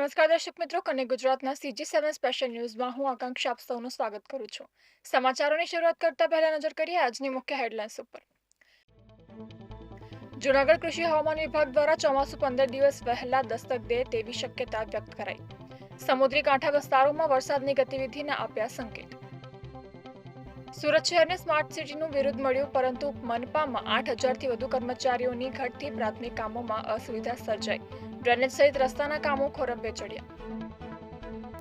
નમસ્કાર દર્શક મિત્રો, કનેક્ટ ગુજરાતના CG7 સ્પેશિયલ ન્યૂઝમાં હું આકાંક્ષા આપ સૌનું સ્વાગત કરું છું। સમાચારોની શરૂઆત કરતા પહેલા નજર કરીએ આજની મુખ્ય હેડલાઇન્સ ઉપર। જૂનાગઢ કૃષિ હવામાન વિભાગ દ્વારા ચોમાસું 15 દિવસ વહેલા દસ્તક દે તેવી શક્યતા વ્યક્ત કરાઈ। સમુદ્રી કાંઠા વિસ્તારોમાં વરસાદની ગતિવિધિને આપ્યા સંકેત। સુરત શહેરને સ્માર્ટ સિટીનું બિરુદ મળ્યું, પરંતુ મનપામાં 8000થી વધુ કર્મચારીઓની ઘટથી પ્રાથમિક કામોમાં અસુવિધા સર્જાઈ। ડ્રેનેજ સહિત રસ્તાના કામો ખોરંભે ચડ્યા।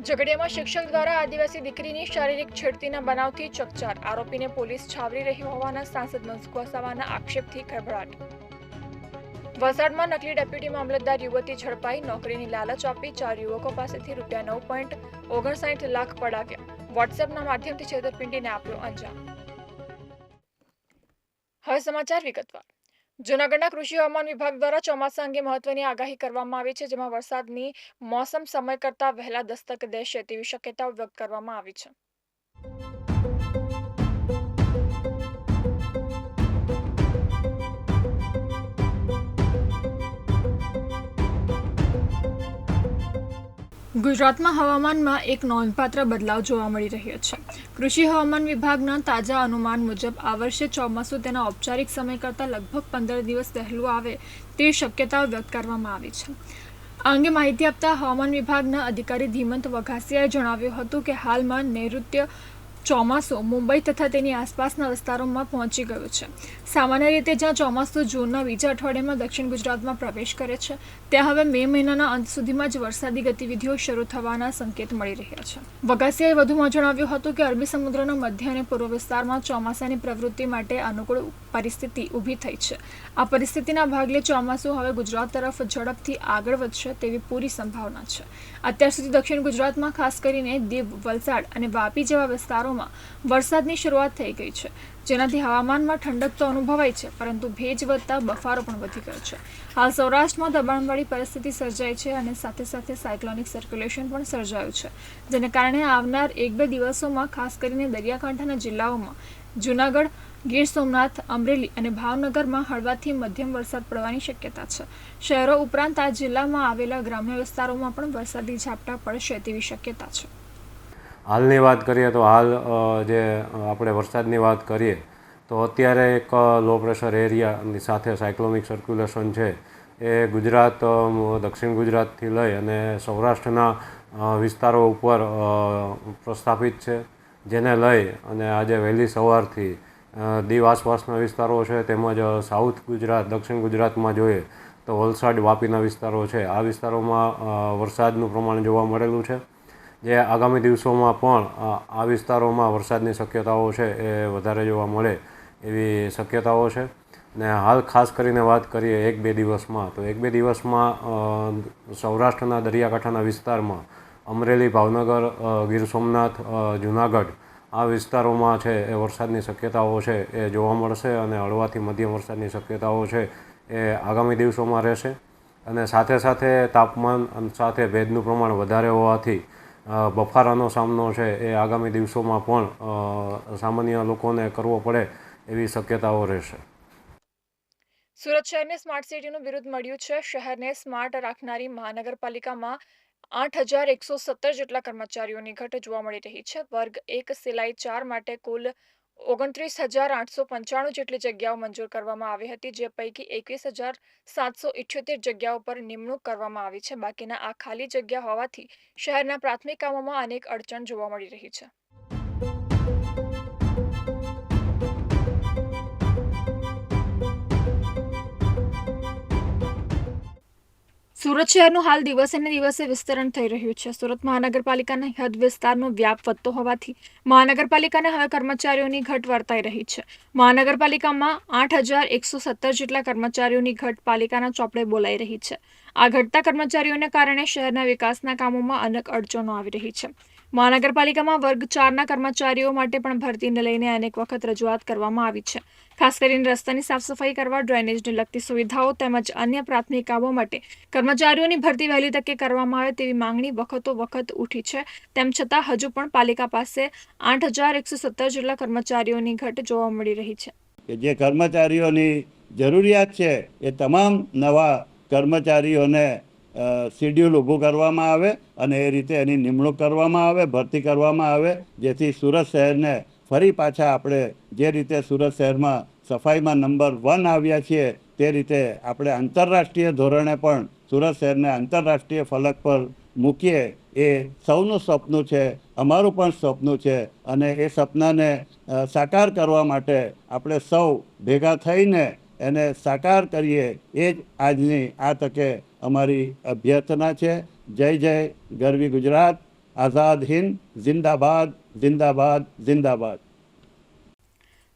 ઝઘડિયામાં શિક્ષક દ્વારા આદિવાસી દીકરીની શારીરિક છેડતીના બનાવથી ચકચાર। આરોપીને પોલીસ છાવરી રહી હોવાના સાંસદ મનસુખ વસાવાના આક્ષેપથી ખળભળાટ। વલસાડમાં નકલી ડેપ્યુટી મામલતદાર યુવતી ઝડપાઈ। નોકરીની લાલચ આપી 4 યુવકો પાસેથી ₹9.59 લાખ પડાવ્યા। વોટ્સએપના માધ્યમથી છેતરપિંડીને આપ્યો અંજામ। હવે સમાચાર વિગતવાર। જૂનાગઢના કૃષિ હવામાન વિભાગ દ્વારા ચોમાસા અંગે મહત્વની આગાહી કરવામાં આવી છે, જેમાં વરસાદની મોસમ સમય કરતા વહેલા દસ્તક દેશે તેવી શક્યતાઓ વ્યક્ત કરવામાં આવી છે। ગુજરાતમાં હવામાનમાં એક નોંધપાત્ર બદલાવ જોવા મળી રહ્યો છે। કૃષિ હવામાન વિભાગના તાજા અનુમાન મુજબ આ વર્ષે ચોમાસું તેના ઔપચારિક સમય કરતાં લગભગ 15 દિવસ વહેલું આવે તેવી શક્યતાઓ વ્યક્ત કરવામાં આવી છે। આ અંગે માહિતી આપતા હવામાન વિભાગના અધિકારી ધીમંત વઘાસિયાએ જણાવ્યું હતું કે હાલમાં નૈઋત્ય ચોમાસું મુંબઈ તથા તેની આસપાસના વિસ્તારોમાં પહોંચી ગયું છે। સામાન્ય રીતે જ્યાં ચોમાસું જૂનના બીજા અઠવાડિયામાં દક્ષિણ ગુજરાતમાં પ્રવેશ કરે છે, ત્યાં હવે મે મહિનાના અંત સુધીમાં જ વરસાદી ગતિવિધિઓ શરૂ થવાના સંકેત મળી રહ્યા છે। વઘાસિયાએ વધુમાં જણાવ્યું હતું કે અરબી સમુદ્રના મધ્ય અને પૂર્વ વિસ્તારમાં ચોમાસાની પ્રવૃત્તિ માટે અનુકૂળ પરિસ્થિતિ ઊભી થઈ છે। આ પરિસ્થિતિના ભાગલે ચોમાસું હવે ગુજરાત તરફ ઝડપથી આગળ વધશે તેવી પૂરી સંભાવના છે। અત્યાર સુધી દક્ષિણ ગુજરાતમાં ખાસ કરીને દીવ, વલસાડ અને વાપી જેવા વિસ્તારોમાં વરસાદની શરૂઆત થઈ ગઈ છે, જેનાથી હવામાનમાં ઠંડક તો અનુભવાય છે, પરંતુ ભેજ વધતા બફારો પણ વધી ગયો છે। હાલ સૌરાષ્ટ્રમાં દબાણવાળી પરિસ્થિતિ સર્જાઈ છે અને સાથે સાથે સાયક્લોનિક સર્ક્યુલેશન પણ સર્જાયું છે, જેને કારણે આવનાર 1-2 દિવસોમાં ખાસ કરીને દરિયાકાંઠાના જિલ્લાઓમાં જૂનાગઢ, ગીર સોમનાથ, અમરેલી અને ભાવનગરમાં હળવાથી મધ્યમ વરસાદ પડવાની શક્યતા છે। શહેરો ઉપરાંત આ જિલ્લામાં આવેલા ગ્રામ્ય વિસ્તારોમાં પણ વરસાદી ઝાપટા પડશે તેવી શક્યતા છે। હાલની વાત કરીએ તો હાલ જે આપણે વરસાદની વાત કરીએ તો અત્યારે એક લો પ્રેશર એરિયાની સાથે સાયક્લોનિક સર્ક્યુલેશન છે એ ગુજરાત, દક્ષિણ ગુજરાતથી લઈ અને સૌરાષ્ટ્રના વિસ્તારો ઉપર પ્રસ્થાપિત છે, જેને લઈ અને આજે વહેલી સવારથી દીવ આસપાસના વિસ્તારો છે તેમજ સાઉથ ગુજરાત, દક્ષિણ ગુજરાતમાં જોઈએ તો વલસાડ, વાપીના વિસ્તારો છે, આ વિસ્તારોમાં વરસાદનું પ્રમાણ જોવા મળેલું છે, જે આગામી દિવસોમાં પણ આ વિસ્તારોમાં વરસાદની શક્યતાઓ છે એ વધારે જોવા મળે એવી શક્યતાઓ છે। ને હાલ ખાસ કરીને વાત કરીએ 1-2 દિવસમાં તો 1-2 દિવસમાં સૌરાષ્ટ્રના દરિયાકાંઠાના વિસ્તારમાં અમરેલી, ભાવનગર, ગીર સોમનાથ, જૂનાગઢ આ વિસ્તારોમાં છે એ વરસાદની શક્યતાઓ છે એ જોવા મળશે અને હળવાથી મધ્યમ વરસાદની શક્યતાઓ છે એ આગામી દિવસોમાં રહેશે। અને સાથે સાથે તાપમાન સાથે ભેજનું પ્રમાણ વધારે હોવાથી બફારાનો સામનો છે એ આગામી દિવસોમાં પણ સામાન્ય લોકોને કરવો પડે એવી શક્યતાઓ રહેશે। સુરત શહેરને સ્માર્ટ સિટીનું બિરુદ મળ્યું છે। શહેરને સ્માર્ટ રાખનારી મહાનગરપાલિકામાં 8117 જેટલા કર્મચારીઓની ઘટ જોવા મળી રહી છે। વર્ગ 1 સિલાઈ 4 માટે કુલ 29,895 જેટલી જગ્યાઓ મંજૂર કરવામાં આવી હતી, જે પૈકી 21,778 જગ્યાઓ પર નિમણૂક કરવામાં આવી છે। બાકીના આ ખાલી જગ્યા હોવાથી શહેરના પ્રાથમિક કામોમાં અનેક અડચણ જોવા મળી રહી છે। સુરત શહેરનું હાલ દિવસે ને દિવસે વિસ્તરણ થઈ રહ્યું છે। સુરત મહાનગરપાલિકાના હદ વિસ્તારનો વ્યાપ વધતો હોવાથી મહાનગરપાલિકાને હવે કર્મચારીઓની ઘટ વર્તાઈ રહી છે। મહાનગરપાલિકામાં 8117 જેટલા કર્મચારીઓની ઘટ પાલિકાના ચોપડે બોલાઈ રહી છે। આ ઘટતા કર્મચારીઓને કારણે શહેરના વિકાસના કામોમાં અનેક અડચણો આવી રહી છે। મહાનગરપાલિકામાં વર્ગ 4ના કર્મચારીઓ માટે પણ ભરતીને લઈને અનેક વખત રજૂઆત કરવામાં આવી છે। ખાસ કરીને રસ્તાની સાફ સફાઈ કરવા, ડ્રેનેજને લગતી સુવિધાઓ તેમજ અન્ય પ્રાથમિક કામો માટે કર્મચારીઓની ભરતી વહેલી તકે કરવામાં આવે તેવી માંગણી વખત ઉઠી છે। તેમ છતાં હજુ પણ પાલિકા પાસે 8117 જેટલા કર્મચારીઓની ઘટ જોવા મળી રહી છે। કે જે કર્મચારીઓની જરૂરિયાત છે એ તમામ નવા કર્મચારીઓને શિડ્યુલ ઊભું કરવામાં આવે અને એ રીતે એની નિમણૂક કરવામાં આવે, ભરતી કરવામાં આવે, જેથી સુરત શહેરને ફરી પાછા આપણે જે રીતે સુરત શહેરમાં સફાઈમાં નંબર 1 આવ્યા છીએ તે રીતે આપણે આંતરરાષ્ટ્રીય ધોરણે પણ સુરત શહેરને આંતરરાષ્ટ્રીય ફલક પર મૂકીએ એ સૌનું સપનું છે, અમારું પણ સપનું છે અને એ સપનાને સાકાર કરવા માટે આપણે સૌ ભેગા થઈને એને સાકાર કરીએ એ જ આજની આ તકે અમારી અભ્યર્થના છે. જય જય ગરવી ગુજરાત, આઝાદ હિન્દ, જિંદાબાદ જિંદાબાદ જિંદાબાદ.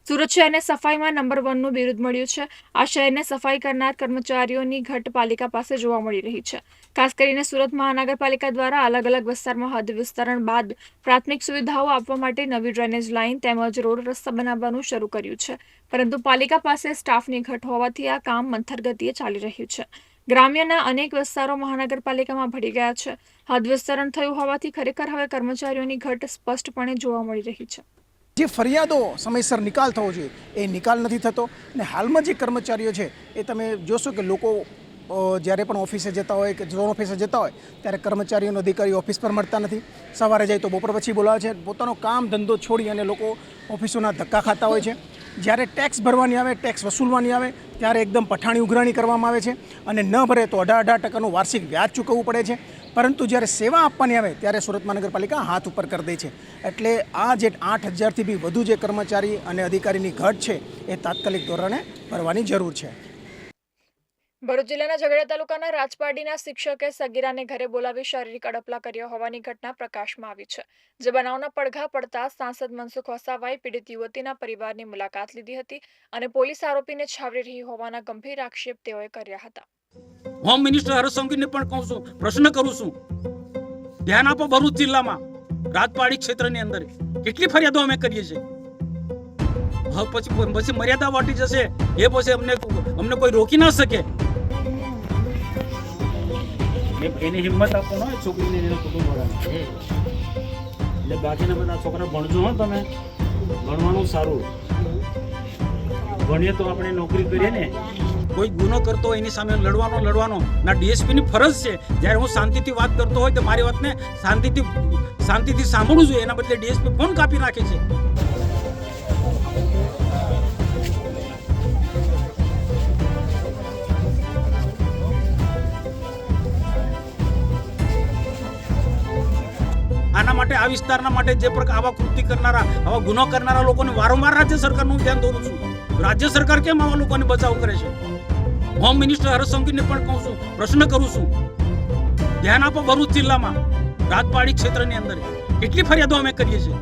સુરત શહેરને સફાઈમાં નંબર 1નું બિરુદ મળ્યું છે. આ શહેરને સફાઈ કરનાર કર્મચારીઓની ઘટ પાલિકા પાસે જોવા મળી રહી છે. ખાસ કરીને સુરત મહાનગરપાલિકા દ્વારા અલગ અલગ વિસ્તારમાં હદ વિસ્તરણ બાદ પ્રાથમિક સુવિધાઓ આપવા માટે નવી ડ્રેનેજ લાઇન તેમજ રોડ રસ્તા બનાવવાનું શરૂ કર્યું છે. પરંતુ પાલિકા પાસે સ્ટાફની ઘટ હોવાથી આ કામ મંથર ગતિએ ચાલી રહ્યું છે. ગ્રામ્યના અનેક વિસ્તારો મહાનગરપાલિકામાં ભળી ગયા છે. હદ વિસ્તરણ થયું હોવાથી ખરેખર હવે કર્મચારીઓની ઘટ સ્પષ્ટપણે જોવા મળી રહી છે. જે ફરિયાદો સમયસર નિકાલ થવો જોઈએ એ નિકાલ નથી થતો ને હાલમાં જે કર્મચારીઓ છે એ તમે જોશો કે લોકો જ્યારે પણ ઓફિસે જતા હોય કે ઝોન ઓફિસે જતા હોય ત્યારે કર્મચારીઓનો અધિકારી ઓફિસ પર મળતા નથી. સવારે જાય તો બપોર પછી બોલાવે છે. પોતાનો કામ ધંધો છોડી અને લોકો ઓફિસોના ધક્કા ખાતા હોય છે. જ્યારે ટેક્સ ભરવાની આવે, ટેક્સ વસૂલવાની આવે ત્યારે એકદમ પઠાણી ઉઘરાણી કરવામાં આવે છે અને ન ભરે તો 18% વાર્ષિક વ્યાજ ચૂકવવું પડે છે. પરંતુ જ્યારે સેવા આપવાની આવે ત્યારે સુરત મહાનગરપાલિકા હાથ ઉપર કરી દે છે. એટલે આ જે 8,000થી બી વધુ જે કર્મચારી અને અધિકારીની ઘટ છે એ તાત્કાલિક ધોરણે ભરવાની જરૂર છે. ભરૂચ જિલ્લાના ઝઘડિયા તાલુકાના રાજપારડીના શિક્ષકે સગીરાને ઘરે બોલાવી શારીરિક અડપલા કર્યા હોવાની ઘટના પ્રકાશમાં આવી છે. જે બનાવના પડઘા પડતા સાંસદ મનસુખ વસાવાએ પીડિત યુવતીના પરિવારની મુલાકાત લીધી હતી અને પોલીસ આરોપીને છાવરી રહી હોવાના ગંભીર આક્ષેપ તેઓએ કર્યા હતા. હોમ મિનિસ્ટર હર્ષ સંઘવીને પણ કહું છું, પ્રશ્ન કરું છું, ધ્યાન આપો. ભરૂચ જિલ્લામાં રાજપાડી ક્ષેત્રની અંદર કેટલી ફરિયાદો અમે કરીએ છીએ. પછી મર્યાદા વાટી જશે એ પછી અમને કોઈ રોકી ના શકે. એની હિંમત આપો ને છોકરીને એના કુટુંબ વાળાને. એટલે બાકીના બધા છોકરા ભણજો હો, તમે ભણવાનું સારું ભણીએ તો આપણે નોકરી કરીએ ને. કોઈ ગુનો કરતો હોય એની સામે લડવાનો ના ડીએસપીની ફરજ છે. જ્યારે હું શાંતિથી વાત કરતો હોય તો મારી વાતને શાંતિથી સાંભળવું જોઈએ. એના બદલે ડીએસપી ફોન કાપી નાખે છે. આના માટે આ વિસ્તારના માટે જે આવા કૃત્ય કરનારા, આવા ગુનો કરનારા લોકોને વારંવાર રાજ્ય સરકારનું ધ્યાન દોરું છું. રાજ્ય સરકાર કેમ આવા લોકોને બચાવ કરે છે? હોમ મિનિસ્ટર હર્ષ સંઘવીને પણ કહું છું, પ્રશ્ન કરું છું, ધ્યાન આપો. ભરૂચ જિલ્લામાં રાજપાડી ક્ષેત્રની અંદર કેટલી ફરિયાદો અમે કરીએ છીએ.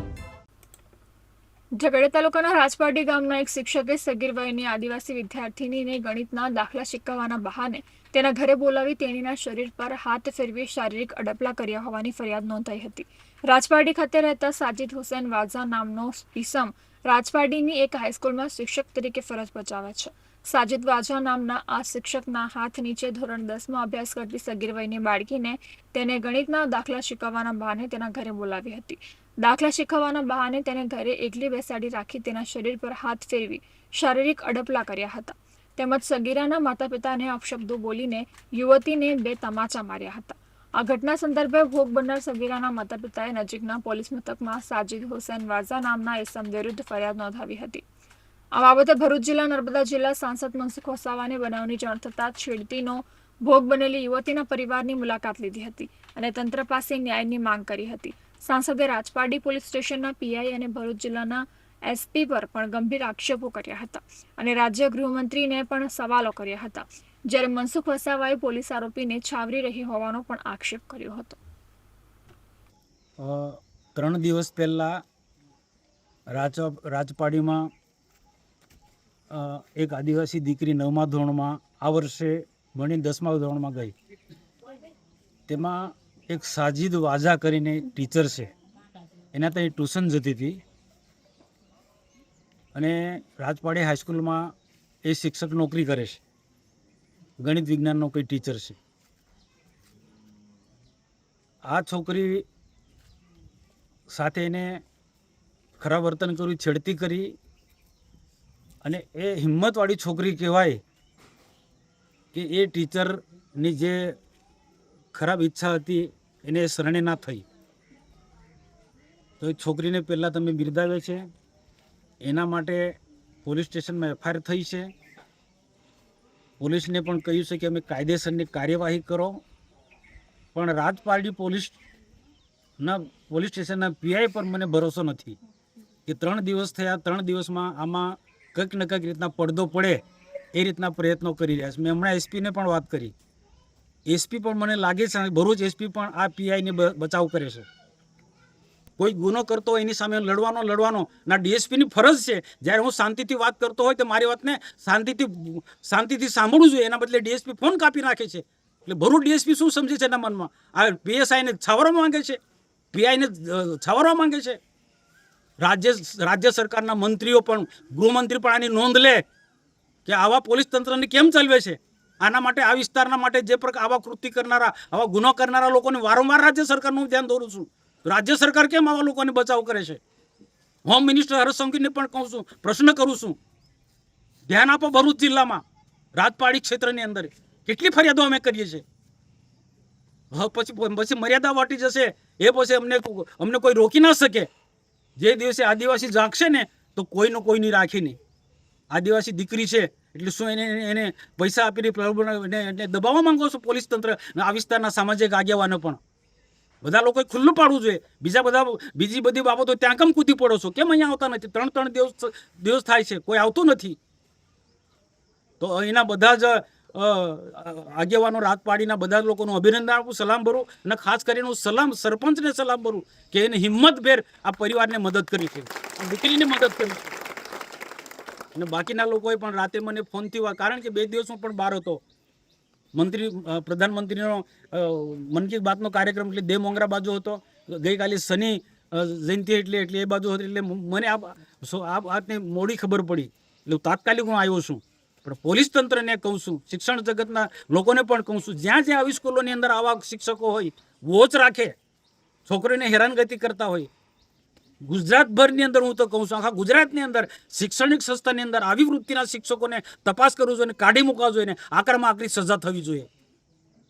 ઝઘડિયા તાલુકાના રાજપારડી ગામના એક શિક્ષકે સગીર વયની આદિવાસી વિદ્યાર્થીનીને ગણિતના દાખલા શીખવવાના બહાને તેના ઘરે બોલાવી તેણીના શરીર પર હાથ ફેરવી શારીરિક અડપલા કર્યા હોવાની ફરિયાદ નોંધાઈ હતી. રાજપારડી ખાતે રહેતા સાજિદ હુસેન વાઝા નામનો ઈસમ રાજપારડીની એક હાઈસ્કૂલમાં શિક્ષક તરીકે ફરજ બજાવે છે. સાજિદ વાઝા નામના આ શિક્ષકના હાથ નીચે ધોરણ 10માં અભ્યાસ કરતી સગીર વયની બાળકીને તેને ગણિતના દાખલા શીખવવાના બહાને તેના ઘરે બોલાવી હતી. દાખલા શીખવવાના બહાને તેને ઘરે એકલી બેસાડી રાખી તેના શરીર પર હાથ ફેરવી શારીરિક અડપલા કર્યા હતા. તેમજ સગીરાના માતા પિતાને અપશબ્દો બોલીને યુવતીને 2 તમાચા માર્યા હતા. આ ઘટના સંદર્ભે ભોગ બનનાર સગીરાના માતા પિતાએ નજીકના પોલીસ મથકમાં સાજિદ હુસેન વાઝા નામના ઇસમ વિરુદ્ધ ફરિયાદ નોંધાવી હતી. આ બાબતે ભરૂચ જિલ્લા નર્મદા જિલ્લા સાંસદ મનસુખ વસાવાને બનાવની જાણ થતાં છેડતીનો ભોગ બનેલી યુવતીના પરિવારની મુલાકાત લીધી હતી અને તંત્ર પાસે ન્યાયની માંગ કરી હતી. સાંસદે રાજપારડી પોલીસ સ્ટેશનના પીઆઈ અને ભરૂચ જિલ્લાના એસપી પર પણ ગંભીર આક્ષેપો કર્યા હતા અને રાજ્ય ગૃહમંત્રીને પણ સવાલો કર્યા હતા. જ્યારે મનસુખ વસાવાએ પોલીસ આરોપીને છાવરી રહી હોવાનો પણ આક્ષેપ કર્યો હતો. 3 દિવસ પહેલાં રાજપાડીમાં એક આદિવાસી દીકરી 9મા ધોરણમાં આ વર્ષે ભણીને 10મા ધોરણમાં ગઈ. તેમાં એક સાજિદ વાઝા કરીને ટીચર છે, એના ત્યાં ટ્યુશન જતી હતી અને રાજપાડી હાઈસ્કૂલમાં એ શિક્ષક નોકરી કરે છે. ગણિત વિજ્ઞાનનો કોઈ ટીચર છે. આ છોકરી સાથે એને ખરાબ વર્તન કર્યું, છેડતી કરી અને એ હિંમતવાળી છોકરી કહેવાય કે એ ટીચરની જે ખરાબ ઈચ્છા હતી એને શરણે ના થઈ, તો એ છોકરીને પહેલાં તમે બિરદાવે છે. એના માટે પોલીસ સ્ટેશનમાં FIR થઈ છે. પોલીસને પણ કહ્યું છે કે અમે કાયદેસરની કાર્યવાહી કરો, પણ રાજપારડી પોલીસ સ્ટેશનના PI પર મને ભરોસો નથી કે 3 દિવસ થયા, 3 દિવસમાં આમાં કંઈક ને કંઈક રીતના પડદો પડે એ રીતના પ્રયત્નો કરી રહ્યા છે. મેં હમણાં SP ને પણ વાત કરી. SP પણ મને લાગે છે ભરૂચ SP પણ આ PI ને બચાવ કરે છે. કોઈ ગુનો કરતો હોય એની સામે લડવાનો ના DSP ની ફરજ છે. જ્યારે હું શાંતિથી વાત કરતો હોય તો મારી વાતને શાંતિથી સાંભળવું જોઈએ. એના બદલે DSP ફોન કાપી નાખે છે. એટલે ભરૂચ DSP શું સમજે છે એના મનમાં? આ PSI ને છાવરવા માંગે છે, PI ને છાવરવા માંગે છે. રાજ્ય સરકારના મંત્રીઓ પણ, ગૃહમંત્રી પણ આની નોંધ લે કે આવા પોલીસ તંત્રને કેમ ચાલવે છે. આના માટે આ વિસ્તારના માટે જે પ્રકાર આવા કૃત્ય કરનારા, આવા ગુનો કરનારા લોકોને વારંવાર રાજ્ય સરકારનું ધ્યાન દોરું છું. રાજ્ય સરકાર કેમ આવા લોકોને બચાવ કરે છે? હોમ મિનિસ્ટર હર્ષ સંઘવીને પણ કહું છું, પ્રશ્ન કરું છું, ધ્યાન આપો. ભરૂચ જિલ્લામાં રાજપાડી ક્ષેત્રની અંદર કેટલી ફરિયાદો અમે કરીએ છીએ. પછી મર્યાદા વાટી જશે એ પછી અમને કોઈ રોકી ના શકે. જે દિવસે આદિવાસી જાગશે ને તો કોઈનો કોઈ નહીં રાખી નહીં. આદિવાસી દીકરી છે એટલે શું એને પૈસા આપીને દબાવવા માંગો છો પોલીસ તંત્ર? આ વિસ્તારના સામાજિક આગેવાનો પણ બધા લોકોએ ખુલ્લું પાડવું જોઈએ. બીજી બધી બાબતો ત્યાં કેમ કૂદી પડો છો? કેમ અહીંયા આવતા નથી? 3 દિવસ થાય છે, કોઈ આવતું નથી. તો અહીંના બધા જ આગેવાનો, રાજપાડીના બધા લોકોનું અભિનંદન આપું, સલામ ભરું, અને ખાસ કરીને હું સરપંચને સલામ ભરું કે એને હિંમતભેર આ પરિવારને મદદ કરી છે, દીકરીને મદદ કરી છે. અને બાકીના લોકોએ પણ રાતે મને ફોનથી કારણ કે 2 દિવસ હું પણ બહાર હતો. પ્રધાનમંત્રીનો મન કી બાતનો કાર્યક્રમ એટલે દેવમોંગરા બાજુ હતો. ગઈકાલે શનિ જયંતિ એટલે એ બાજુ હતી. એટલે મને આ વાતની મોડી ખબર પડી એટલે તાત્કાલિક હું આવ્યો છું. પણ પોલીસ તંત્રને કહું છું, શિક્ષણ જગતના લોકોને પણ કહું છું, જ્યાં આવી સ્કૂલોની અંદર આવા શિક્ષકો હોય, વોચ રાખે, છોકરીઓને હેરાનગતિ કરતા હોય, ગુજરાતભરની અંદર હું તો કહું છું, આખા ગુજરાતની અંદર શૈક્ષણિક સંસ્થાની અંદર આવી વૃત્તિના શિક્ષકોને તપાસ કરવું જોઈએ, કાઢી મૂકવા જોઈએ, આકરામાં આકરી સજા થવી જોઈએ,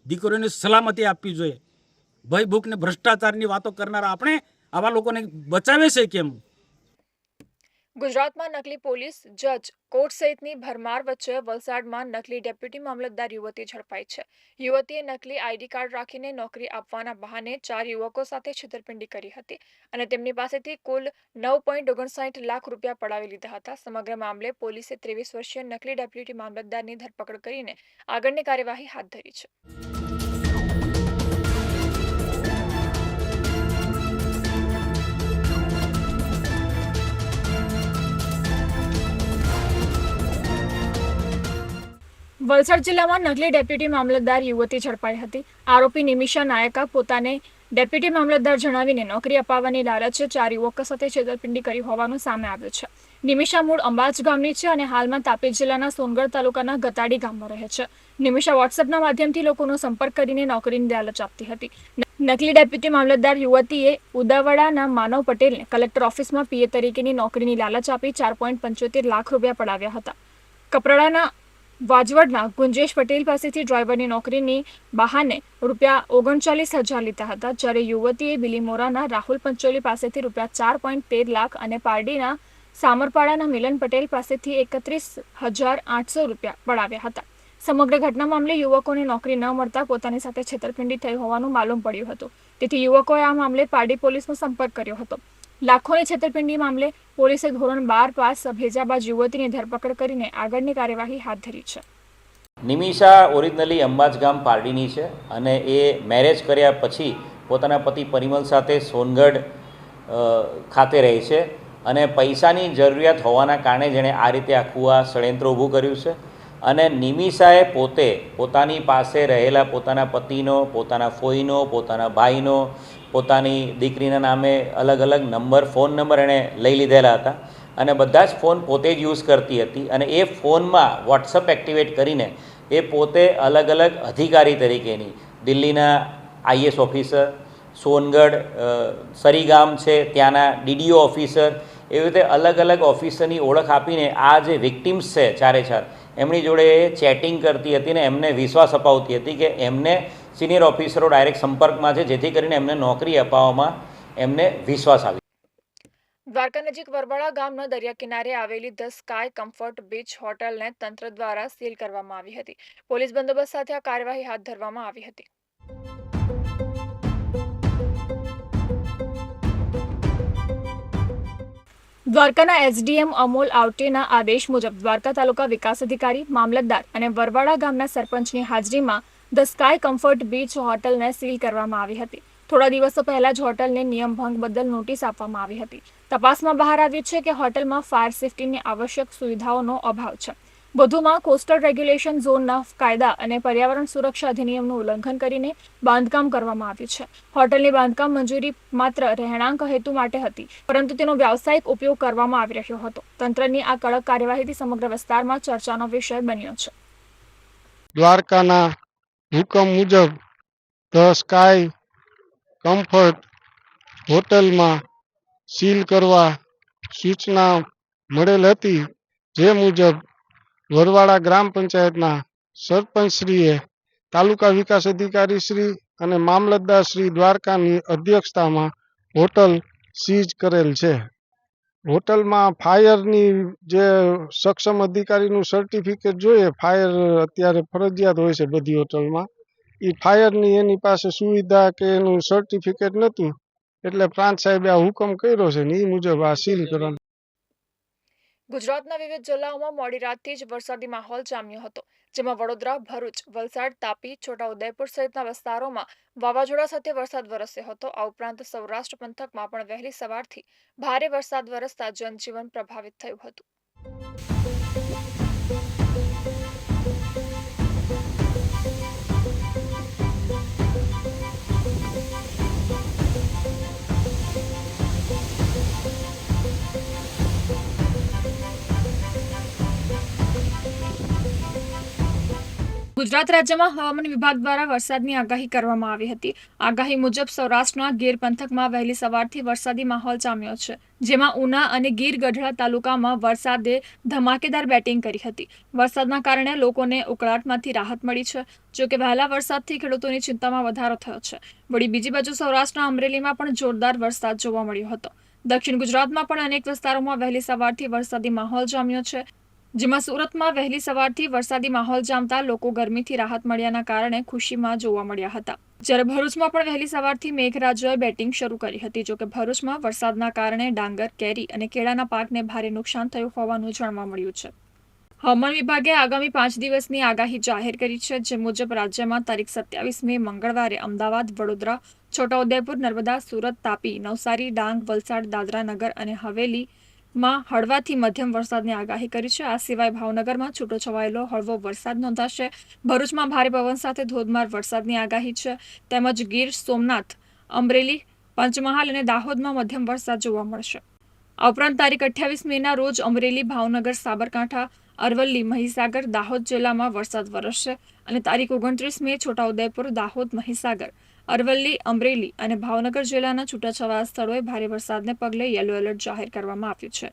દીકરીઓને સલામતી આપવી જોઈએ. ભય, ભૂખ ને ભ્રષ્ટાચારની વાતો કરનારા આપણે આવા લોકોને બચાવે છે કેમ? ગુજરાતમાં નકલી પોલીસ, જજ, કોર્ટ સહિતની ભરમાર વચ્ચે વલસાડમાં નકલી ડેપ્યુટી મામલતદાર યુવતી ઝડપાઈ છે. યુવતીએ નકલી ID કાર્ડ રાખીને નોકરી આપવાના બહાને 4 યુવકો સાથે છેતરપિંડી કરી હતી અને તેમની પાસેથી કુલ 9.59 લાખ રૂપિયા પડાવી લીધા હતા. સમગ્ર મામલે પોલીસે 23 વર્ષીય નકલી ડેપ્યુટી મામલતદારની ધરપકડ કરીને આગળની કાર્યવાહી હાથ ધરી છે. વલસાડ જિલ્લામાં નકલી ડેપ્યુટી મામલતદાર યુવતી ઝડપાઈ હતી. આરોપી નિમિષા નાયકા પોતાને ડેપ્યુટી મામલતદાર જણાવીને નોકરી અપાવવાની લાલચે 4 યુવકો સાથે છેતરપિંડી કરી હોવાનું સામે આવ્યું છે. નિમિષા મૂળ અંબાજ ગામની છે અને હાલમાં તાપી જિલ્લાના સોનગઢ તાલુકાના ગતાડી ગામમાં રહે છે. નિમિષા વોટ્સએપના માધ્યમથી લોકોનો સંપર્ક કરીને નોકરીની લાલચ આપતી હતી. નકલી ડેપ્યુટી મામલતદાર યુવતીએ ઉદાવાડાના માનવ પટેલને કલેક્ટર ઓફિસમાં PA તરીકેની નોકરીની લાલચ આપી 4.75 લાખ રૂપિયા પડાવ્યા હતા. કપરાડાના વાજવડના ગુંજેશ પટેલ પાસેથી ડ્રાઈવરની નોકરીની બહાને રૂપિયા 39,000 લીધા હતા, જ્યારે યુવતીએ બિલીમોરાના રાહુલ પંચોલી પાસેથી રૂપિયા 4.13 લાખ અને પારડીના સામરપાડાના મિલન પટેલ પાસેથી 31,800 રૂપિયા પડાવ્યા હતા. સમગ્ર ઘટના મામલે યુવકોને નોકરી ન મળતા પોતાની સાથે છેતરપિંડી થઈ હોવાનું માલુમ પડ્યું હતું. તેથી યુવકોએ આ મામલે પારડી પોલીસનો સંપર્ક કર્યો હતો. લાખોની છેતરપિંડી મામલે પોલીસે ધોરણ 12 પાસ ભેજા બાદ યુવતીની ધરપકડ કરીને આગળની કાર્યવાહી હાથ ધરી છે. નિમિષા ઓરિજિનલી અંબાજ ગામ પારડીની છે અને એ મેરેજ કર્યા પછી પોતાના પતિ પરિમલ સાથે સોનગઢ ખાતે રહે છે અને પૈસાની જરૂરિયાત હોવાના કારણે જેણે આ રીતે આખું આ ષડયંત્ર ઊભું કર્યું છે. અને નિમિષાએ પોતે પોતાની પાસે રહેલા પોતાના પતિનો, પોતાના ફોઈનો, પોતાના ભાઈનો, પોતાની દીકરીના નામે અલગ અલગ ફોન નંબર એણે લઈ લીધેલા હતા અને બધા જ ફોન પોતે જ યુઝ કરતી હતી. અને એ ફોનમાં વોટ્સઅપ એક્ટિવેટ કરીને એ પોતે અલગ અલગ અધિકારી તરીકેની દિલ્હીના IS ઓફિસર, સોનગઢ સરીગામ છે ત્યાંના DDO ઓફિસર, એવી રીતે અલગ અલગ ઓફિસરની ઓળખ આપીને આ જે વિક્ટિમ્સ છે 4 એમની જોડે ચેટિંગ કરતી હતી ને એમને વિશ્વાસ અપાવતી હતી કે એમને સિનિયર ઓફિસરો ડાયરેક્ટ સંપર્કમાં છે, જેથી કરીને એમને નોકરી અપાવવામાં એમને વિશ્વાસ આવે. દ્વારકા નજીક વરવાડા ગામના દરિયા કિનારે આવેલી ધ સ્કાય કમ્ફર્ટ બીચ હોટલને તંત્ર દ્વારા સીલ કરવામાં આવી હતી. પોલીસ બંદોબસ્ત સાથે આ કાર્યવાહી હાથ ધરવામાં આવી હતી. દ્વારકાના એસડીએમ અમોલ આવટેના આદેશ મુજબ દ્વારકા તાલુકા વિકાસ અધિકારી, મામલતદાર અને વરવાડા ગામના સરપંચની હાજરીમાં ધ સ્કાય કમ્ફર્ટ બીચ હોટલને સીલ કરવામાં આવી હતી. થોડા દિવસો પહેલા જ હોટલને નિયમ ભંગ બદલ નોટિસ આપવામાં આવી હતી. તપાસમાં બહાર આવ્યું છે કે હોટલમાં ફાયર સેફટીની આવશ્યક સુવિધાઓનો અભાવ છે. વધુમાં કોસ્ટલ રેગ્યુલેશન ઝોનના કાયદા અને પર્યાવરણ સુરક્ષા અધિનિયમનું ઉલ્લંઘન કરીને બાંધકામ કરવામાં આવ્યું છે. હોટલની બાંધકામ મંજૂરી માત્ર રહેણાંક હેતુ માટે હતી, પરંતુ તેનો વ્યાવસાયિક ઉપયોગ કરવામાં આવી રહ્યો હતો. તંત્રની આ કડક કાર્યવાહીથી સમગ્ર વિસ્તારમાં ચર્ચાનો વિષય બન્યો છે. દ્વારકાના હુકમ મુજબ ધ સ્કાય કમ્ફર્ટ હોટલમાં સીલ કરવા સૂચના મળેલ હતી. જે મુજબ વરવાડા ગ્રામ પંચાયતના સરપંચશ્રીએ તાલુકા વિકાસ અધિકારી શ્રી અને મામલતદાર શ્રી દ્વારકાની અધ્યક્ષતામાં હોટલ સીઝ કરેલ છે. હોટલમાં ફાયરની જે સક્ષમ અધિકારીનું સર્ટિફિકેટ જોઈએ, ફાયર અત્યારે ફરજિયાત હોય છે બધી હોટલમાં, એ ફાયરની એની પાસે સુવિધા કે એનું સર્ટિફિકેટ નહોતું, એટલે પ્રાંત સાહેબે આ હુકમ કર્યો છે ને એ મુજબ આ સીલ કરવાનું. ગુજરાતના વિવિધ જિલ્લાઓમાં મોડી રાતથી જ વરસાદી માહોલ જામ્યો હતો, જેમાં વડોદરા, ભરૂચ, વલસાડ, તાપી, છોટાઉદેપુર સહિતના વિસ્તારોમાં વાવાઝોડા સાથે વરસાદ વરસ્યો હતો. આ ઉપરાંત સૌરાષ્ટ્ર પંથકમાં પણ વહેલી સવારથી ભારે વરસાદ વરસતા જનજીવન પ્રભાવિત થયું હતું. ગુજરાત રાજ્યમાં હવામાન વિભાગ દ્વારા વરસાદની આગાહી કરવામાં આવી હતી. આગાહી મુજબ સૌરાષ્ટ્રના ગીર પંથકમાં વહેલી સવારથી વરસાદી માહોલ જામ્યો છે, જેમાં ઉના અને ગીર ગઢડા તાલુકામાં વરસાદે ધમાકેદાર બેટિંગ કરી હતી. વરસાદના કારણે લોકોને ઉકળાટમાંથી રાહત મળી છે. જોકે વહેલા વરસાદથી ખેડૂતોની ચિંતામાં વધારો થયો છે. વળી બીજી બાજુ સૌરાષ્ટ્રના અમરેલીમાં પણ જોરદાર વરસાદ જોવા મળ્યો હતો. દક્ષિણ ગુજરાતમાં પણ અનેક વિસ્તારોમાં વહેલી સવારથી વરસાદી માહોલ જામ્યો છે, જેમાં સુરતમાં વહેલી સવારથી વરસાદી માહોલ જામતા લોકો ગરમીથી રાહત મળ્યાના કારણે ખુશીમાં જોવા મળ્યા હતા. જ્યારે ભરૂચમાં પણ વહેલી સવારથી મેઘરાજાએ બેટિંગ શરૂ કરી હતી. જોકે ભરૂચમાં વરસાદના કારણે ડાંગર, કેરી અને કેળાના પાકને ભારે નુકસાન થયું હોવાનું જાણવા મળ્યું છે. હવામાન વિભાગે આગામી 5 દિવસની આગાહી જાહેર કરી છે, જે મુજબ રાજ્યમાં તારીખ 27 મે મંગળવારે અમદાવાદ, વડોદરા, છોટાઉદેપુર, નર્મદા, સુરત, તાપી, નવસારી, ડાંગ, વલસાડ, દાદરા નગર અને હવેલીમાં હળવાથી મધ્યમ વરસાદની આગાહી કરી છે. આ સિવાય ભાવનગરમાં છૂટોછવાયેલો હળવો વરસાદ નોંધાશે. ભરૂચમાં ભારે પવન સાથે ધોધમાર વરસાદની આગાહી છે. તેમજ ગીર સોમનાથ, અમરેલી, પંચમહાલ અને દાહોદમાં મધ્યમ વરસાદ જોવા મળશે. આ ઉપરાંત તારીખ 28 મેના રોજ અમરેલી, ભાવનગર, સાબરકાંઠા, અરવલ્લી, મહીસાગર, દાહોદ જિલ્લામાં વરસાદ વરસશે અને તારીખ 29 મે છોટાઉદેપુર, દાહોદ, મહીસાગર, અરવલ્લી, અમરેલી અને ભાવનગર જિલ્લાના છૂટાછવાયા સ્થળોએ ભારે વરસાદને પગલે યલો એલર્ટ જાહેર કરવામાં આવ્યું છે.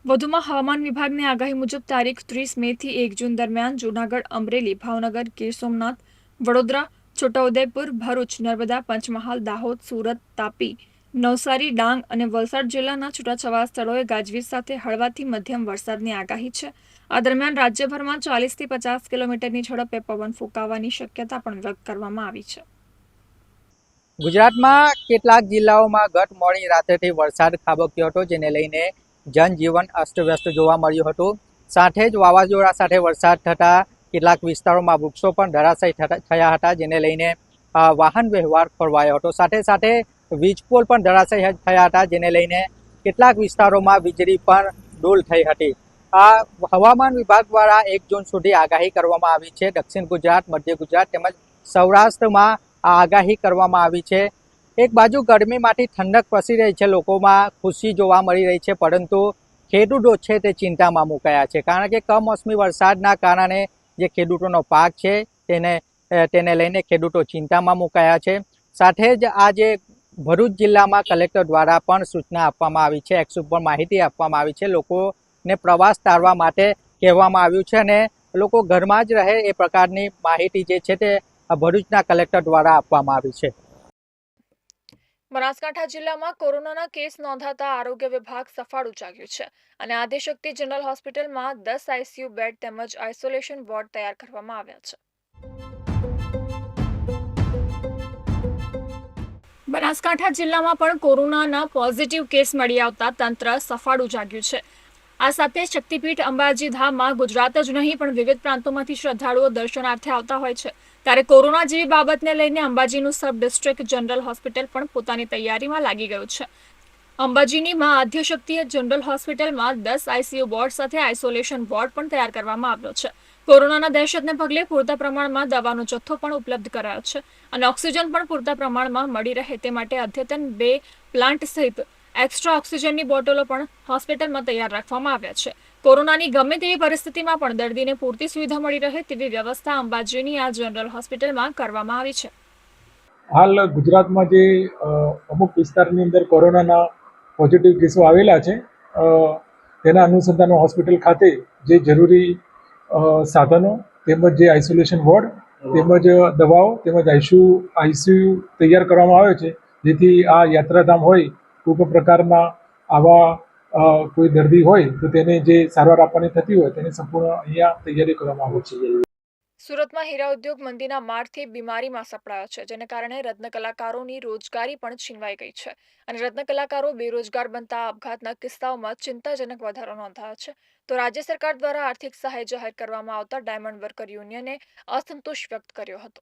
વધુમાં હવામાન વિભાગની આગાહી મુજબ તારીખ 30 મે થી 1 જૂન દરમિયાન જૂનાગઢ, અમરેલી, ભાવનગર, ગીર સોમનાથ, વડોદરા, છોટાઉદેપુર, ભરૂચ, નર્મદા, પંચમહાલ, દાહોદ, સુરત, તાપી, નવસારી, ડાંગ અને વલસાડ જિલ્લાના છૂટાછવાયા સ્થળોએ ગાજવીજ સાથે હળવાથી મધ્યમ વરસાદની આગાહી છે. આ દરમિયાન રાજ્યભરમાં 40 થી 50 કિલોમીટરની ઝડપે પવન ફૂંકાવાની શક્યતા પણ વ્યક્ત કરવામાં આવી છે. ગુજરાતમાં કેટલાક જિલ્લાઓમાં ગત મોડી રાત્રેથી વરસાદ ખાબક્યો હતો, જેને લઈને જનજીવન અસ્તવ્યસ્ત જોવા મળ્યું હતું. સાથે જ વાવાઝોડા સાથે વરસાદ થતાં કેટલાક વિસ્તારોમાં વૃક્ષો પણ ધરાશાયી થયા હતા, જેને લઈને વાહન વ્યવહાર ખોરવાયો હતો. સાથે સાથે વીજપોલ પણ ધરાશાયી થયા હતા, જેને લઈને કેટલાક વિસ્તારોમાં વીજળી પણ ડૂલ થઈ હતી. આ હવામાન વિભાગ દ્વારા 1 જૂન સુધી આગાહી કરવામાં આવી છે. દક્ષિણ ગુજરાત, મધ્ય ગુજરાત તેમજ સૌરાષ્ટ્રમાં આ આગાહી કરવામાં આવી છે. એક બાજુ ગરમીમાંથી ઠંડક પ્રસરી રહી છે, લોકોમાં ખુશી જોવા મળી રહી છે, પરંતુ ખેડૂતો છે તે ચિંતામાં મુકાયા છે, કારણ કે કમોસમી વરસાદના કારણે જે ખેડૂતોનો પાક છે તેને લઈને ખેડૂતો ચિંતામાં મુકાયા છે. સાથે જ આ જે ભરૂચ જિલ્લામાં કલેક્ટર દ્વારા પણ સૂચના આપવામાં આવી છે, એક્સ ઉપર માહિતી આપવામાં આવી છે, લોકોને પ્રવાસ ટાળવા માટે કહેવામાં આવ્યું છે અને લોકો ઘરમાં જ રહે એ પ્રકારની માહિતી જે છે તે ભરૂચના કલેક્ટર દ્વારા આપવામાં આવી છે. બનાસકાંઠા જિલ્લામાં કોરોનાના કેસ નોંધાતા આરોગ્ય વિભાગ સફાળું જાગ્યું છે અને આદિશક્તિ જનરલ હોસ્પિટલમાં 10 આઈસીયુ બેડ તેમજ આઇસોલેશન વોર્ડ તૈયાર કરવામાં આવ્યા છે. બનાસકાંઠા જિલ્લામાં પણ કોરોનાના પોઝિટિવ કેસ મળી આવતા તંત્ર સફાળું જાગ્યું છે. આ સાથે શક્તિપીઠ અંબાજી ધામમાં ગુજરાત જ નહીં પણ વિવિધ પ્રાંતોમાંથી શ્રદ્ધાળુઓ દર્શનાર્થે આવતા હોય છે. ત્યારે કોરોના જેવી બાબતને લઈને અંબાજીનું સબ ડિસ્ટ્રિક્ટ જનરલ હોસ્પિટલ પણ પોતાની તૈયારીમાં લાગી ગયું છે. અંબાજીની માં આદ્યશક્તિ જનરલ હોસ્પિટલમાં 10 આઈસીયુ વોર્ડ સાથે આઇસોલેશન વોર્ડ પણ તૈયાર કરવામાં આવ્યો છે. કોરોનાના દહેશતને પગલે પૂરતા પ્રમાણમાં દવાનો જથ્થો પણ ઉપલબ્ધ કરાયો છે અને ઓક્સિજન પણ પૂરતા પ્રમાણમાં મળી રહે તે માટે અદ્યતન 2 પ્લાન્ટ સહિત એક્સ્ટ્રા ઓક્સિજનની બોટલો પણ હોસ્પિટલમાં તૈયાર રાખવામાં આવ્યા છે. કોરોનાની ગમે તેવી પરિસ્થિતિમાં પણ દર્દીને પૂરતી સુવિધા મળી રહે તેવી વ્યવસ્થા અંબાજીની આ જનરલ હોસ્પિટલમાં કરવામાં આવી છે. હાલ ગુજરાતમાં જે અમુક વિસ્તારની અંદર કોરોનાના પોઝિટિવ કેસો આવેલા છે તેના અનુસંધાને હોસ્પિટલ ખાતે જે જરૂરી સાધનો તેમજ જે આઇસોલેશન વોર્ડ તેમજ દવાઓ તેમજ આઈસીયુ તૈયાર કરવામાં આવે છે, જેથી આ યાત્રાધામ હોય કોઈ પણ પ્રકારના આવા કોઈ દર્દી હોય તો તેને જે સારવાર આપવાની થતી હોય તેની સંપૂર્ણ અહીંયા તૈયારી કરવામાં આવે છે. સુરતમાં હીરા ઉદ્યોગ મંદીના મારથી બીમારીમાં સપડાયો છે, જેને કારણે રત્ન કલાકારોની રોજગારી પણ છીનવાઈ ગઈ છે અને રત્ન કલાકારો બેરોજગાર બનતા આપઘાતના કિસ્સાઓમાં ચિંતાજનક વધારો નોંધાયો છે. તો રાજ્ય સરકાર દ્વારા આર્થિક સહાય જાહેર કરવામાં આવતા ડાયમંડ વર્કર યુનિયને અસંતોષ વ્યક્ત કર્યો હતો.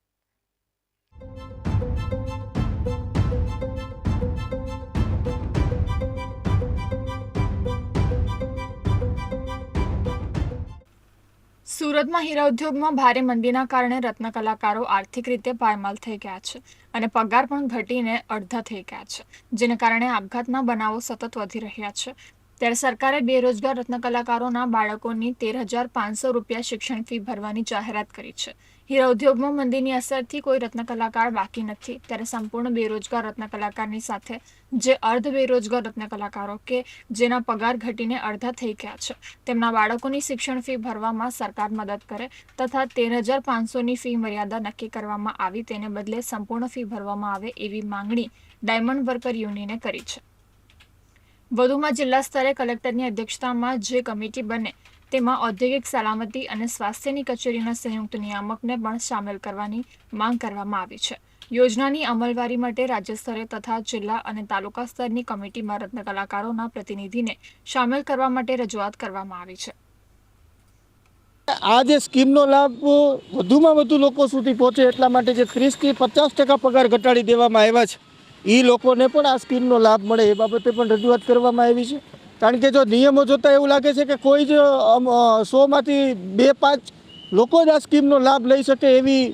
સુરતમાં હીરા ઉદ્યોગમાં ભારે મંદીના કારણે રત્ન કલાકારો આર્થિક રીતે પાયમાલ થઈ ગયા છે અને પગાર પણ ઘટીને અડધા થઈ ગયા છે, જેને કારણે આપઘાતના બનાવો સતત વધી રહ્યા છે. ત્યારે સરકારે બેરોજગાર રત્ન કલાકારોના બાળકોની 13,500 રૂપિયા શિક્ષણ ફી ભરવાની જાહેરાત કરી છે. હીરા ઉદ્યોગમાં મંદીની અસરથી કોઈ રત્ન કલાકાર બાકી નથી. ત્યારે સંપૂર્ણ બેરોજગાર રત્ન કલાકારની સાથે જે અર્ધ બેરોજગાર રત્ન કલાકારો કે જેના પગાર ઘટીને અડધા થઈ ગયા છે તેમના બાળકોની શિક્ષણ ફી ભરવામાં સરકાર મદદ કરે તથા 13,500ની ફી મર્યાદા નક્કી કરવામાં આવી તેને બદલે સંપૂર્ણ ફી ભરવામાં આવે એવી માંગણી ડાયમંડ વર્કર યુનિયને કરી છે. વધુમાં જિલ્લા સ્તરે કલેક્ટરની અધ્યક્ષતામાં જે કમિટી બને તેમાં ઔદ્યોગિક સલામતી અને સ્વાસ્થ્યની કચેરીના સંયુક્ત નિયામકને પણ સામેલ કરવાની માંગ કરવામાં આવી છે. યોજનાની અમલવારી માટે રાજ્ય સ્તરે તથા જિલ્લા અને તાલુકા સ્તરની કમિટીમાં રત્ન કલાકારોના પ્રતિનિધિને સામેલ કરવા માટે રજૂઆત કરવામાં આવી છે. આ જે સ્કીમનો લાભ વધુમાં વધુ લોકો સુધી પહોંચે એટલા માટે જે 30થી 50% પગાર ઘટાડી દેવામાં આવ્યા છે એ લોકોને પણ આ સ્કીમનો લાભ મળે એ બાબતે પણ રજૂઆત કરવામાં આવી છે. કારણ કે જો નિયમો જોતાં એવું લાગે છે કે કોઈ જ 100માંથી 2-5 લોકો જ આ સ્કીમનો લાભ લઈ શકે એવી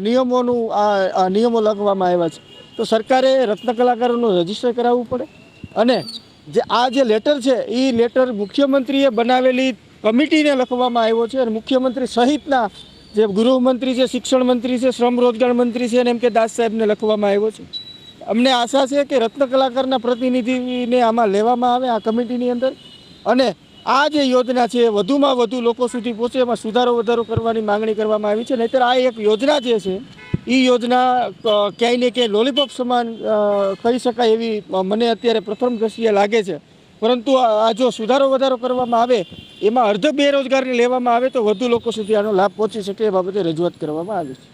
નિયમો લખવામાં આવ્યા છે. તો સરકારે રત્ન કલાકારોનું રજીસ્ટર કરાવવું પડે અને જે લેટર છે એ લેટર મુખ્યમંત્રીએ બનાવેલી કમિટીને લખવામાં આવ્યો છે અને મુખ્યમંત્રી સહિતના જે ગૃહમંત્રી છે, શિક્ષણ મંત્રી છે, શ્રમ રોજગાર મંત્રી છે અને એમ કે દાસ સાહેબને લખવામાં આવ્યો છે. અમને આશા છે કે રત્ન કલાકારના પ્રતિનિધિને આમાં લેવામાં આવે આ કમિટીની અંદર અને આ જે યોજના છે વધુમાં વધુ લોકો સુધી પહોંચે એમાં સુધારો વધારો કરવાની માંગણી કરવામાં આવી છે. નહીંતર આ એક યોજના જે છે એ યોજના ક્યાંય ને ક્યાંય લોલીપોપ સમાન કહી શકાય એવી મને અત્યારે પ્રથમ દ્રષ્ટિએ લાગે છે. પરંતુ આ જો સુધારો વધારો કરવામાં આવે એમાં અર્ધ બેરોજગારને લેવામાં આવે તો વધુ લોકો સુધી આનો લાભ પહોંચી શકે એ બાબતે રજૂઆત કરવામાં આવી છે.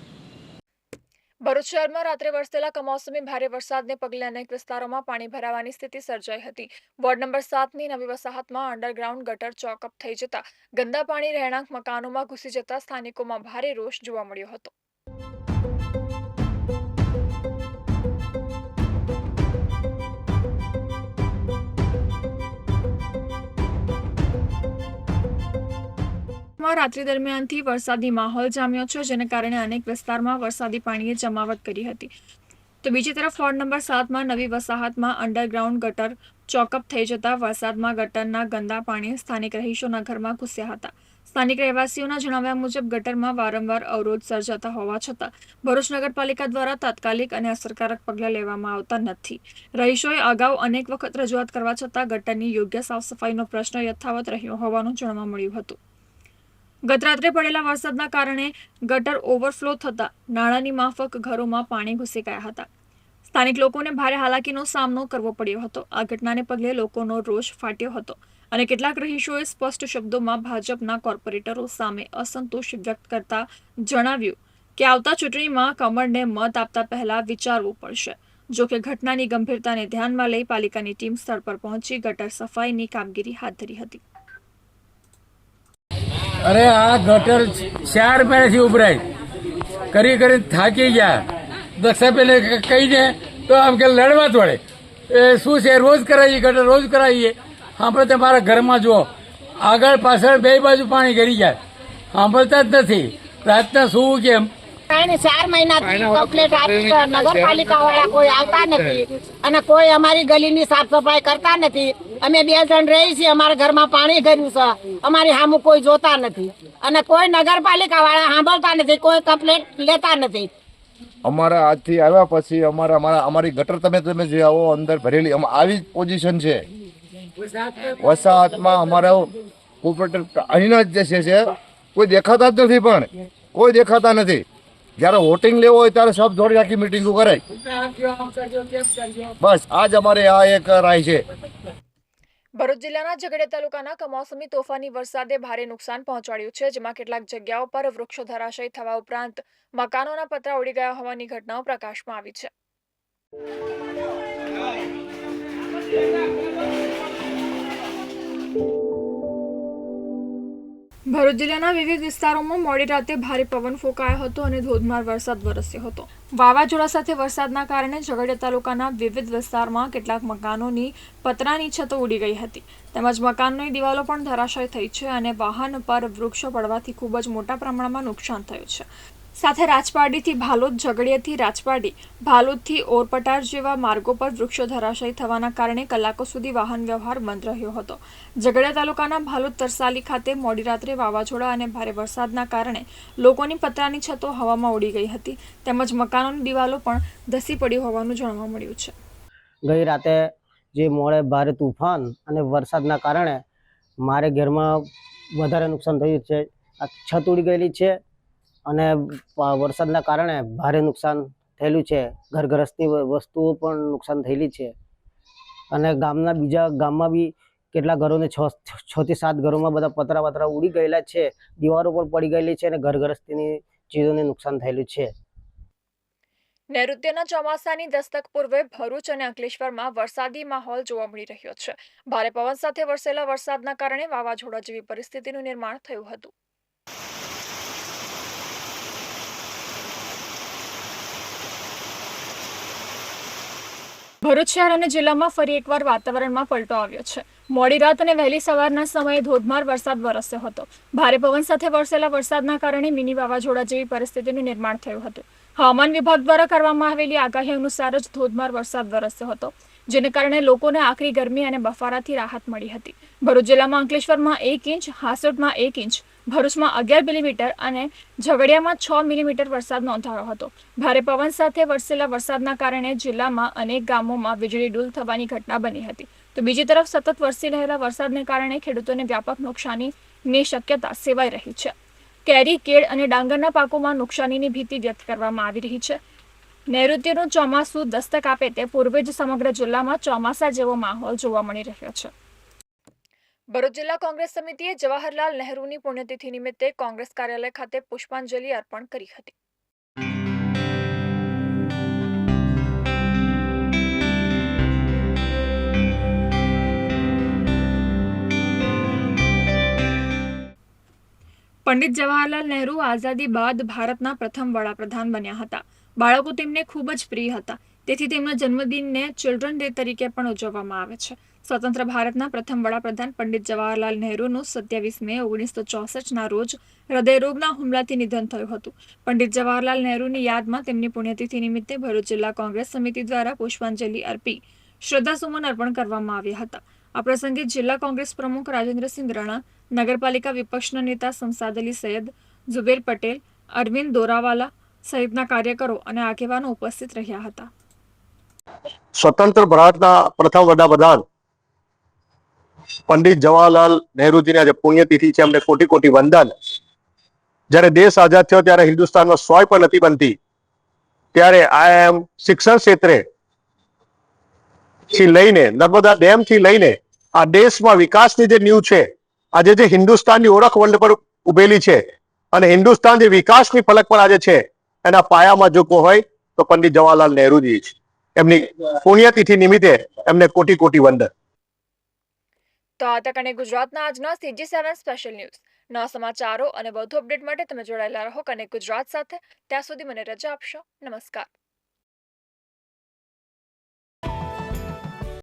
ભરૂચ શહેરમાં રાત્રે વરસેલા કમોસમી ભારે વરસાદને પગલે અનેક વિસ્તારોમાં પાણી ભરાવાની સ્થિતિ સર્જાઈ હતી. વોર્ડ નંબર 7ની નવી વસાહતમાં અંડરગ્રાઉન્ડ ગટર ચોકઅપ થઈ જતા ગંદા પાણી રહેણાંક મકાનોમાં ઘૂસી જતા સ્થાનિકોમાં ભારે રોષ જોવા મળ્યો હતો. રાત્રિ દરમિયાનથી વરસાદી માહોલ જામ્યો છે, જેને કારણે અનેક વિસ્તારમાં વરસાદી પાણીએ જમાવટ કરી હતી. તો બીજી તરફ વોર્ડ નંબર 7માં નવી વસાહતમાં અંડરગ્રાઉન્ડ ગટર ચોકઅપ થઈ જતા વરસાદમાં ગટરના ગંદા પાણી સ્થાનિક રહીશોના ઘરમાં ઘૂસ્યા હતા. સ્થાનિક રહેવાસીઓના જણાવ્યા મુજબ ગટરમાં વારંવાર અવરોધ સર્જાતા હોવા છતાં ભરૂચ નગરપાલિકા દ્વારા તાત્કાલિક અને અસરકારક પગલાં લેવામાં આવતા નથી. રહીશોએ અગાઉ અનેક વખત રજૂઆત કરવા છતાં ગટરની યોગ્ય સાફ સફાઈનો પ્રશ્ન યથાવત રહ્યો હોવાનું જાણવા મળ્યું હતું. ગત રાત્રે પડેલા વરસાદના કારણે ગટર ઓવરફ્લો થતા નાળાની માફક ઘરોમાં પાણી ઘૂસી ગયા હતા. સ્થાનિક લોકોને ભારે હાલાકીનો સામનો કરવો પડ્યો હતો. આ ઘટનાને પગલે લોકોનો રોષ ફાટ્યો હતો અને કેટલાક રહીશોએ સ્પષ્ટ શબ્દોમાં ભાજપના કોર્પોરેટરો સામે અસંતોષ વ્યક્ત કરતા જણાવ્યું કે આવતા ચૂંટણીમાં કમળને મત આપતા પહેલા વિચારવું પડશે. જો કે ઘટનાની ગંભીરતાને ધ્યાનમાં લઈ પાલિકાની ટીમ સ્થળ પર પહોંચી ગટર સફાઈની કામગીરી હાથ ધરી હતી. અરે આ ગટર 4 મહિનાથી ઉભરાય કરી થાકી ગયા. દક્ષા પેલે કહી દે તો આમ કે લડવા જ પડે. એ શું છે, રોજ કરાવીએ ગટર, રોજ કરાવીએ. સાંભળે મારા ઘરમાં જુઓ, આગળ પાછળ બે બાજુ પાણી ગરી જાય, સાંભળતા જ નથી. રાતના શું કેમ 4 મહિનાથી કમ્પ્લીટ નગરપાલિકા વાળા કોઈ આવતા નથી અને કોઈ અમારી ગલીની સાફ સફાઈ કરતા નથી. અમે 2 જણ રહી છીએ, અમારા ઘરમાં પાણી ગયું છે, અમારી સામું કોઈ જોતા નથી અને કોઈ નગરપાલિકા વાળા સાંભળતા નથી, કોઈ કમ્પ્લેટ લેતા નથી. અમારા આજથી આવ્યા પછી અમારી ગટર તમે જે આવો અંદર ભરેલી આવી જ પોઝિશન છે. વસાહતમાં અમારા કોર્પોરેટર અહીંના જ છે, કોઈ દેખાતા જ નથી, પણ કોઈ દેખાતા નથી. જયારે વોટિંગ લેવો હોય ત્યારે સબ જોડી આખી મિટિંગો કરાય. બસ આજ અમારે આ એક રાય છે. ભરૂચ જિલ્લાના ઝઘડિયા તાલુકાના કમોસમી તોફાની વરસાદે ભારે નુકસાન પહોંચાડ્યું છે, જેમાં કેટલાક જગ્યાઓ પર વૃક્ષો ધરાશયી થવા ઉપરાંત મકાનોના પતરા ઉડી ગયા હોવાની ઘટનાઓ પ્રકાશમાં આવી છે. ભરૂચ જિલ્લાના વિવિધ વિસ્તારોમાં મોડી રાતે ભારે પવન ફૂંકાયો હતો અને ધોધમાર વરસાદ વરસ્યો હતો. વાવાઝોડા સાથે વરસાદના કારણે ઝઘડિયા તાલુકાના વિવિધ વિસ્તારમાં કેટલાક મકાનોની પતરાની છતો ઉડી ગઈ હતી, તેમજ મકાનોની દિવાલો પણ ધરાશય થઈ છે અને વાહન પર વૃક્ષો પડવાથી ખૂબ જ મોટા પ્રમાણમાં નુકસાન થયું છે. સાથે રાજપારડીથી ભાલોદ, ઝઘડિયાથી રાજપારડી, ભાલોદથી ઓરપટાર જેવા માર્ગો પર વૃક્ષો ધરાશયી થવાના કારણે કલાકો સુધી વાહન વ્યવહાર બંધ રહ્યો હતો. ઝઘડિયા તાલુકાના ભાલોદ તરસાલી ખાતે મોડી રાત્રે વાવાઝોડા અને ભારે વરસાદના કારણે લોકોની પતરાની છતો હવામાં ઉડી ગઈ હતી, તેમજ મકાનોની દિવાલો પણ ધસી પડી હોવાનું જાણવા મળ્યું છે. ગઈ રાતે જે મોડે ભારે તુફાન અને વરસાદના કારણે મારે ઘરમાં વધારે નુકસાન થયું છે. આ છત ઉડી ગયેલી છે અને વરસાદના કારણે ભારે નુકસાન થયેલું છે. ઘરગ્રસ્તી વસ્તુઓ પણ નુકસાન થયેલી છે અને બીજા ગામમાં બી કેટલા ઘરોને 6 થી 7 ઘરોમાં બધા પતરા ઉડી ગયેલા છે, દીવારો પણ પડી ગયેલી છે અને ઘરગ્રસ્તીની ચીજોને નુકસાન થયેલું છે. નૈઋત્યના ચોમાસાની દસ્તક પૂર્વે ભરૂચ અને અંકલેશ્વરમાં વરસાદી માહોલ જોવા મળી રહ્યો છે. ભારે પવન સાથે વરસેલા વરસાદના કારણે વાવાઝોડા જેવી પરિસ્થિતિનું નિર્માણ થયું હતું. ભરૂચ શહેર અને જિલ્લામાં ફરી એકવાર વાતાવરણમાં પલટો આવ્યો છે. મોડી રાત અને વહેલી સવારના સમયે ધોધમાર વરસાદ વરસ્યો હતો. ભારે પવન સાથે વરસેલા વરસાદના કારણે મિની વાવાઝોડા જેવી પરિસ્થિતિનું નિર્માણ થયું હતું. હવામાન વિભાગ દ્વારા કરવામાં આવેલી આગાહી અનુસાર જ ધોધમાર વરસાદ વરસ્યો હતો, જેને કારણે લોકોને આકરી ગરમી અને બફારાથી રાહત મળી હતી. ભરૂચ જિલ્લામાં અંકલેશ્વરમાં 1 ઇંચ, હાસોટમાં 1 ઇંચ, ભરૂચમાં 11 મિલીમીટર અને ઝઘડિયામાં 6 મિલીમીટર વરસાદ નોંધાયો હતો. ભારે પવન સાથે વરસેલા વરસાદના કારણે જિલ્લામાં અનેક ગામોમાં વીજળી ડૂલ થવાની ઘટના બની હતી. તો બીજી તરફ સતત વરસી રહેલા વરસાદને કારણે ખેડૂતોને વ્યાપક નુકસાનીની શક્યતા સેવાઈ રહી છે. કેરી, કેળ અને ડાંગરના પાકોમાં નુકસાનીની ભીતિ વ્યક્ત કરવામાં આવી રહી છે. નૈઋત્યનું ચોમાસું દસ્તક આપે તે પૂર્વે જ સમગ્ર જિલ્લામાં ચોમાસા જેવો માહોલ જોવા મળી રહ્યો છે. ભરૂચ જિલ્લા કોંગ્રેસ સમિતિએ જવાહરલાલ નહેરુની પુણ્યતિથિ નિમિત્તે કોંગ્રેસ કાર્યાલય ખાતે પુષ્પાંજલિ અર્પણ કરી હતી. પંડિત જવાહરલાલ નહેરુ આઝાદી બાદ ભારતના પ્રથમ વડાપ્રધાન બન્યા હતા. બાળકો તેમને ખૂબ જ પ્રિય હતા, તેથી તેમના જન્મદિનને ચિલ્ડ્રન ડે તરીકે પણ ઉજવવામાં આવે છે. સ્વતંત્ર ભારતના પ્રથમ વડાપ્રધાન પંડિત જવાહરલાલ નહેરુનું 27 મે 1964ના રોજ હૃદયરોગના હુમલાથી નિધન થયું હતું. પંડિત જવાહરલાલ નહેરુની યાદમાં તેમની પુણ્યતિથિ નિમિત્તે ભરૂચ જિલ્લા કોંગ્રેસ સમિતિ દ્વારા પુષ્પાંજલિ અર્પી શ્રદ્ધાસુમન અર્પણ કરવામાં આવ્યા હતા. આ પ્રસંગે જિલ્લા કોંગ્રેસ પ્રમુખ રાજેન્દ્રસિંહ રાણા, નગરપાલિકા વિપક્ષના નેતા શમસાદ અલી સૈયદ, ઝુબેર પટેલ, અરવિંદ દોરાવાલા સહિતના કાર્યકરો અને આગેવાનો ઉપસ્થિત રહ્યા હતા. સ્વતંત્ર ભારતના પ્રથમ વડાપ્રધાન પંડિત જવાહરલાલ નહેરુજીની આજે પુણ્યતિથિ છે. અમને કોટી કોટી વંદન. જ્યારે દેશ આઝાદ થયો ત્યારે હિન્દુસ્તાનમાં સોય પણ નથી બનતી, ત્યારે શિક્ષણ ક્ષેત્રે થી લઈને નર્મદા ડેમ થી લઈને આ દેશમાં વિકાસની જે નીવ છે, આજે જે હિન્દુસ્તાનની ઓળખ વર્લ્ડ પર ઉભેલી છે અને હિન્દુસ્તાન જે વિકાસની ફલક પર આજે છે, એના પાયામાં જો કોઈ હોય તો પંડિત જવાહરલાલ નહેરુજી છે. એમની પુણ્યતિથિ નિમિત્તે એમને કોટી કોટી વંદન. તો આ તક અને ગુજરાતના આજના CG7 સ્પેશિયલ ન્યૂઝ ના સમાચારો અને વધુ અપડેટ માટે તમે જોડાયેલા રહો કનેક્ટ ગુજરાત સાથે. ત્યાં સુધી મને રજા આપશો. નમસ્કાર.